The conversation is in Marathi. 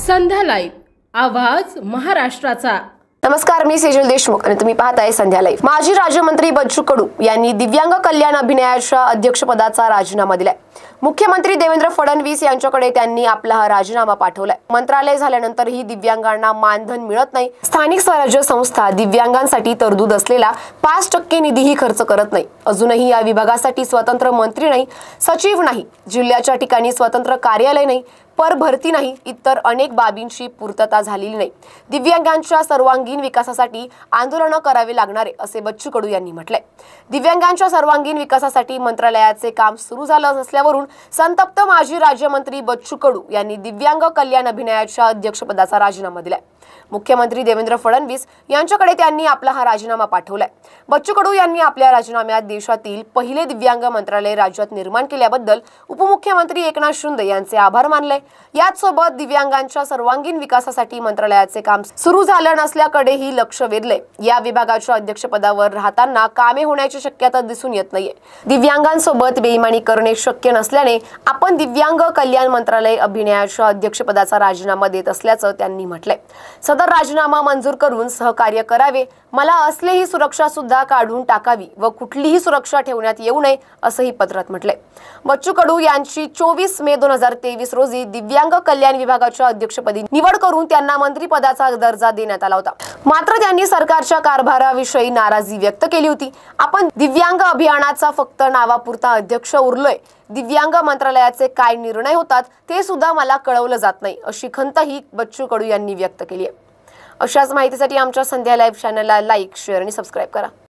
संध्या लाईव्ह आवाज महाराष्ट्राचा। नमस्कार, मी सेजल देशमुख आणि तुम्ही पाहताय संध्या लाईव्ह। माजी राज्यमंत्री बच्चू कडू यांनी दिव्यांग कल्याण अभियानाच्या अध्यक्षपदाचा राजीनामा दिलाय। मुख्यमंत्री देवेंद्र फडणवीस यांच्याकडे त्यांनी आपला हा राजीनामा पाठवलाय। मंत्रालय झाल्यानंतरही दिव्यांगांना मानधन मिळत नाही। स्थानिक स्वराज्य संस्था दिव्यांगांसाठी तरतूद असलेला 5% निधीही खर्च करत नाही। अजूनही या विभागासाठी स्वतंत्र मंत्री नाही, सचिव नाही, जिल्ह्याच्या ठिकाणी स्वतंत्र कार्यालय नाही, पर भरती नाही, इतर अनेक बाबींची पूर्तता झालेली नाही। दिव्यांगांच्या सर्वांगीण विकासासाठी आंदोलन करावे लागणार आहे, असे बच्चू कडू यांनी म्हटलंय। दिव्यांगांच्या सर्वांगीण विकासासाठी मंत्रालयाचे काम सुरू झालं असल्यावरून संतप्त माजी राज्यमंत्री बच्चू कडू यांनी दिव्यांग कल्याण अभियानाच्या अध्यक्षपदाचा राजीनामा दिलाय। मुख्यमंत्री देवेंद्र फडणवीस यांच्याकडे त्यांनी आपला हा राजीनामा पाठवलाय। बच्चू कडू यांनी आपल्या राजीनाम्यात देशातील पहिले दिव्यांग मंत्रालय राज्यात निर्माण केल्याबद्दल उपमुख्यमंत्री एकनाथ शिंदे यांचे आभार मानले। याच सोबत दिव्यांगांच्या सर्वांगीण विकासासाठी मंत्रालयाचे काम सुरू झालं नसल्याकडेही लक्ष वेधले। या विभागाच्या अध्यक्षपदावर राहताना कामे होण्याची शक्यता दिसून येत नाहीये। दिव्यांगांसोबत बेईमानी करणे शक्य नसल्याने आपण दिव्यांग कल्याण मंत्रालय अभियानाच्या अध्यक्षपदाचा राजीनामा देत असल्याचं त्यांनी म्हटलंय। सदर राजीनामा मंजूर करून सहकार्य करावे, मला असलेली सुरक्षा सुद्धा काढून टाकावी व कुठलीही सुरक्षा ठेवण्यात येऊ नये, असंही पत्रात म्हटलंय। बच्चू कडू यांची 24 मे 2023 रोजी दिव्यांग कल्याण विभागाच्या अध्यक्षपदी निवड करून त्यांना मंत्रिपदाचा दर्जा देण्यात आला होता। मात्र त्यांनी सरकारच्या कारभाराविषयी नाराजी व्यक्त केली होती। आपण दिव्यांग अभियानाचा फक्त नावापुरता अध्यक्ष उरलोय, दिव्यांग मंत्रालयाचे काय निर्णय होतात ते सुद्धा मला कळवलं जात नाही, अशी खंतही बच्चू कडू यांनी व्यक्त केली आहे। अशाच माहितीसाठी आमच्या संध्या लाईव्ह चॅनलला लाईक, शेअर आणि सबस्क्राईब करा।